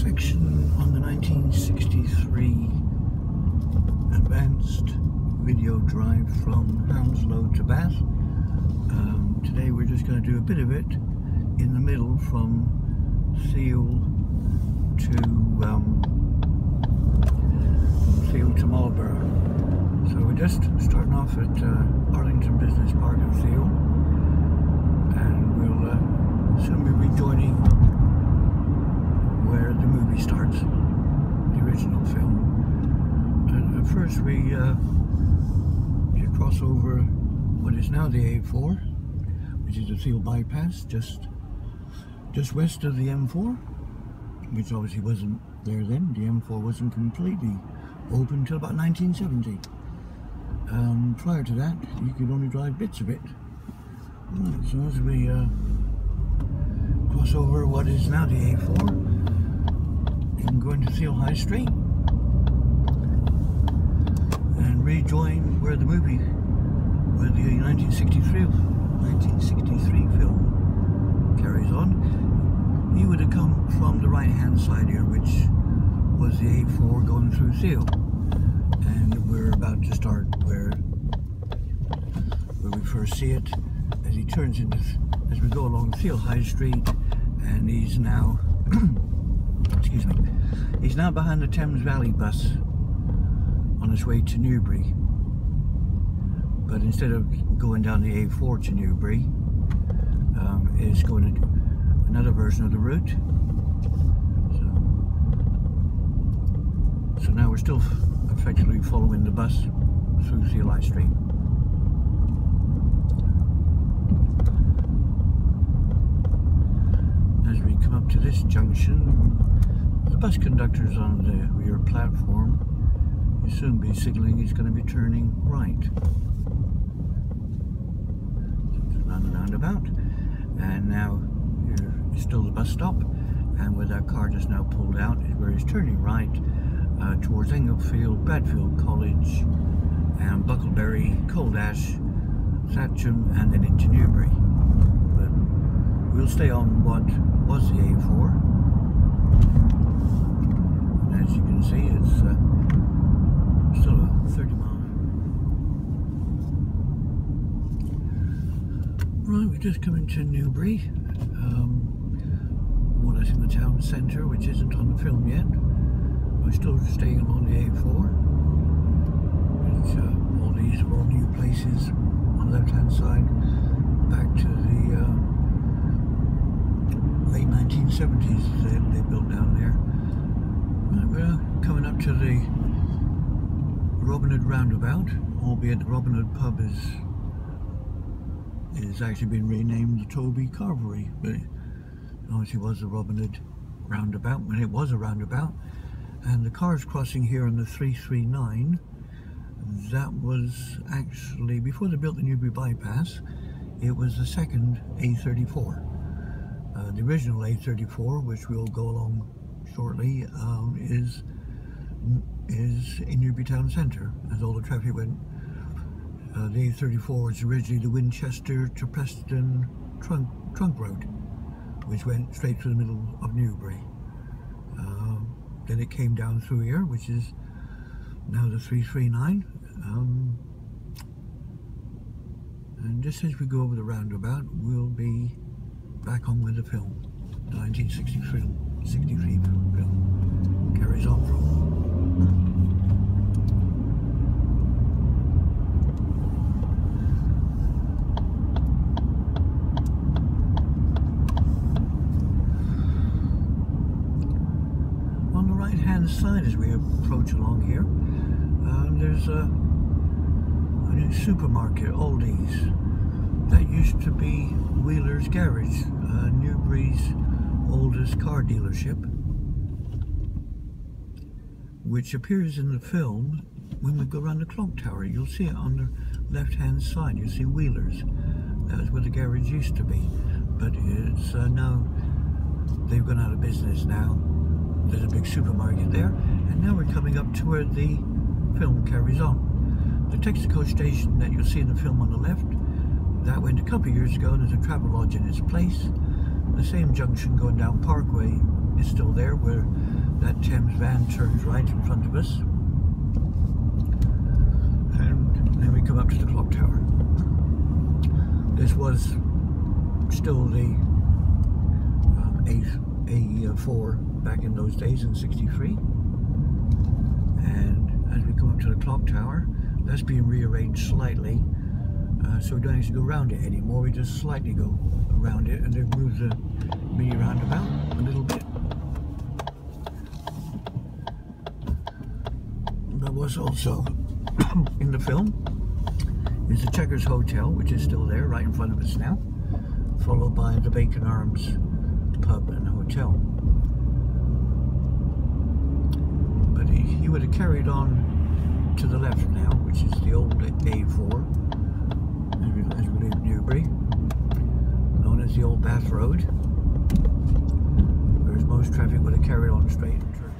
section on the 1963 advanced video drive from Hounslow to Bath. Today we're just going to do a bit of it in the middle from Theale to Marlborough. So we're just starting off at Arlington Business Park in Theale, and we'll soon be rejoining where the movie starts, the original film. And at first we cross over what is now the A4, which is the Theale bypass, just west of the M4, which obviously wasn't there then. The M4 wasn't completely open until about 1970. Prior to that, you could only drive bits of it. Right, so as we cross over what is now the A4, and go into Theale High Street, and rejoin where the 1963 film carries on. You would have come from the right hand side here, which was the A4 going through Theale, and we're about to start where we first see it as he turns into, as we go along Theale High Street, and he's now excuse me, he's now behind the Thames Valley bus on his way to Newbury. But instead of going down the A4 to Newbury, it's going to do another version of the route. So now we're still effectively following the bus through Theale High Street. As we come up to this junction, the bus conductor's on the rear platform. He'll soon be signaling he's going to be turning right. Round and roundabout, and now here is still the bus stop, and where that car just now pulled out is where he's turning right towards Englefield, Bradfield College, and Bucklebury, Cold Ash, Thatcham, and then into Newbury. But we'll stay on what was the A4, and as you can see, it's still a 30-mile. Right, we're just coming to Newbury, more or less in the town centre, which isn't on the film yet. We're still staying along the A4, which all these are all new places on the left-hand side, back to the late 1970s they built down there. Right, we're coming up to the Robin Hood roundabout, albeit the Robin Hood pub is actually been renamed the Toby Carvery, but it obviously was the Robin Hood roundabout when it was a roundabout. And the cars crossing here on the 339, that was actually, before they built the Newbury bypass, it was the second A34. The original A34, which we'll go along shortly, is in Newbury Town Centre, as all the traffic went. The A34 was originally the Winchester to Preston trunk road, which went straight through the middle of Newbury. Then it came down through here, which is now the 339. And just as we go over the roundabout, we'll be back on with the film, the 1963 film carries on from. Hand side as we approach along here, there's a new supermarket, Aldi's, that used to be Wheeler's Garage, Newbury's oldest car dealership, which appears in the film. When we go around the clock tower, you'll see it on the left hand side. You'll see Wheeler's. That's where the garage used to be, but it's now they've gone out of business now. There's a big supermarket there, and now we're coming up to where the film carries on. The Texaco station that you'll see in the film on the left, that went a couple of years ago. There's a travel lodge in its place. The same junction going down Parkway is still there, where that Thames van turns right in front of us. And then we come up to the clock tower. This was still the A4 back in those days in '63. And as we come up to the clock tower, that's being rearranged slightly, so we don't actually go around it anymore. We just slightly go around it, and they've moved the mini roundabout a little bit. There was also in the film is the Checkers Hotel, which is still there right in front of us now, followed by the Bacon Arms pub and hotel. But he would have carried on to the left now, which is the old A4 as we leave Newbury, known as the old Bath Road, whereas most traffic would have carried on straight and turned.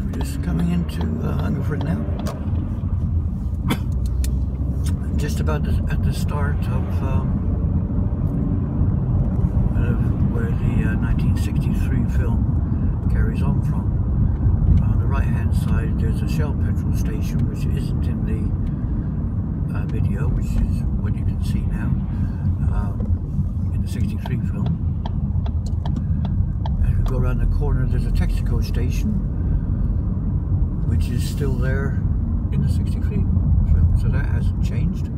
We're just coming into Hungerford now. Just about at the start of where the 1963 film carries on from. On the right hand side there's a Shell petrol station, which isn't in the video, which is what you can see now in the '63 film. As we go around the corner there's a Texaco station, which is still there in the '63 film, so that hasn't changed.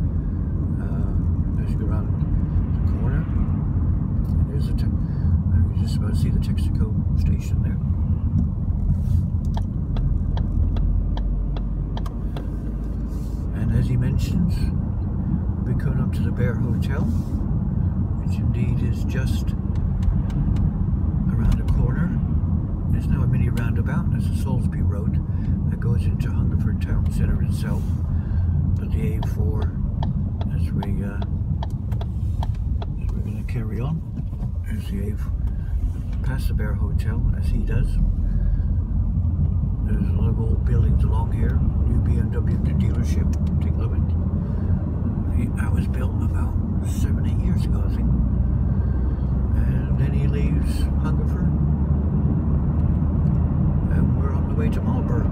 As you go around the corner, and there's a you just about see the Texaco station there. And as he mentions, we'll be coming up to the Bear Hotel, which indeed is just around the corner. There's now a mini roundabout. That's the Salisbury Road that goes into Hungerford town centre itself. But the A4, as we're going to carry on, there's the A4, past the Bear Hotel, as he does. There's a lot of old buildings along here. New BMW dealership, take a look at it. That was built about 7-8 years ago, I think. And then he leaves Hungerford, and we're on the way to Marlborough.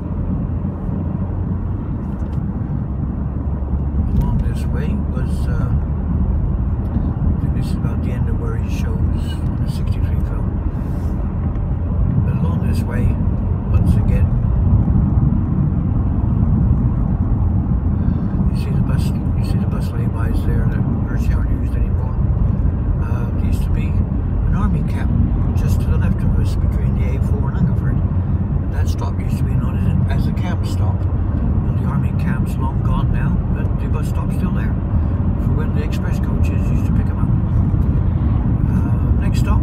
Along this way was, I think this is about the end of where he shows the '63 film. But along this way, once again, you see the bus laybys there that virtually aren't used anymore. There used to be an army camp just to the left of us between the A4 and Hungerford. That stop used to be known as a camp stop. Well, the army camp's long gone now, but the bus stop's still there for when the express coaches used to pick them up. Next stop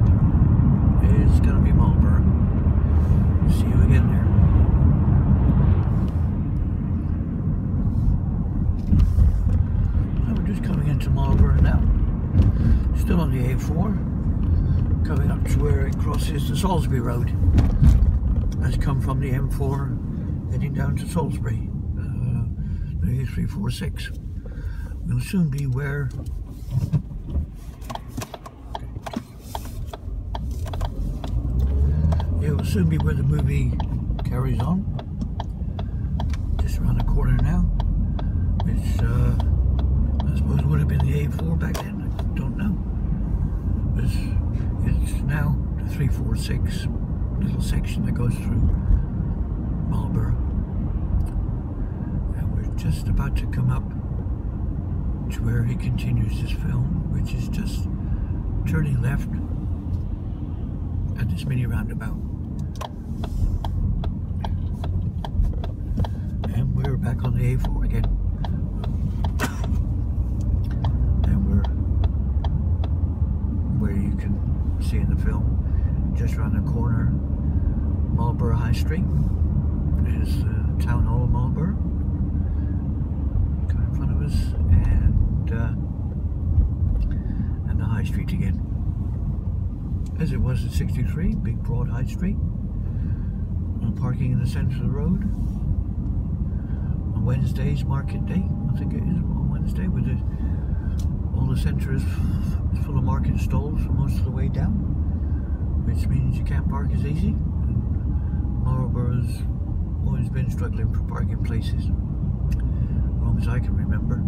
is going to be Marlborough. See you again there. We're just coming into Marlborough now. Still on the A4, coming up to where it crosses the Salisbury Road. Has come from the M4 heading down to Salisbury, the A346. We'll soon be where the movie carries on. Just around the corner now, which I suppose would have been the A4 back then. I don't know. It's now the 346 little section that goes through Marlborough, and we're just about to come up to where he continues his film, which is just turning left at this mini roundabout. And we're back on the A4 again. And we're where you can see in the film, just around the corner, Marlborough High Street. There's the Town Hall of Marlborough in front of us, and the High Street again. As it was in '63, big broad High Street. Parking in the centre of the road. On Wednesdays, market day, I think it is on Wednesday, with it. All the centre is full of market stalls for most of the way down, which means you can't park as easy. And Marlborough's always been struggling for parking places, as long as I can remember.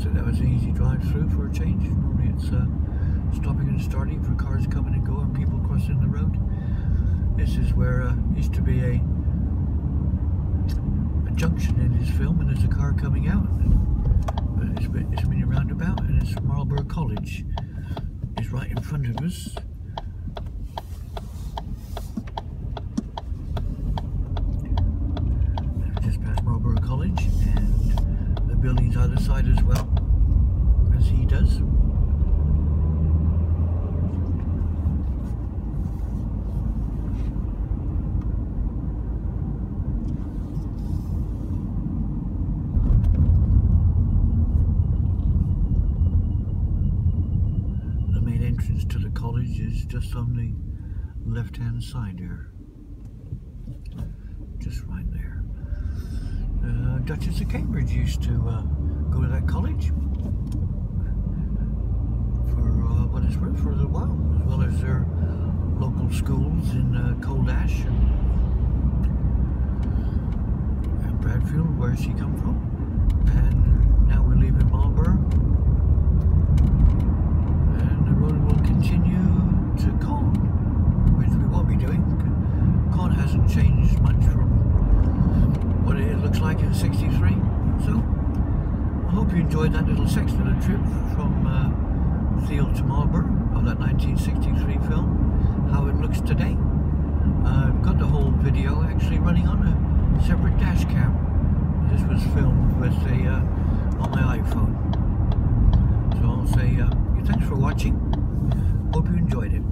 So that was an easy drive through for a change. Normally it's stopping and starting for cars coming and going, people crossing the road. This is where used to be a junction in this film, and there's a car coming out. But it's a mini roundabout, and it's Marlborough College. It's right in front of us. Just past Marlborough College, and the buildings either side as well, as he does. The main entrance to the college is just on the left-hand side there, just right there. Duchess of Cambridge used to go to that college for what it's worth for a little while, as well as their local schools in Cold Ash and Bradfield, where she come from. And now we're leaving Marlborough, and the road will continue to Caen, which we won't be doing. Caen hasn't changed much from what it looks like in '63. So I hope you enjoyed that little section of the trip from Theale to Marlborough of that 1963 film, how it looks today. I've got the whole video actually running on a separate dash cam. This was filmed with on my iPhone. So I'll say thanks for watching. Hope you enjoyed it.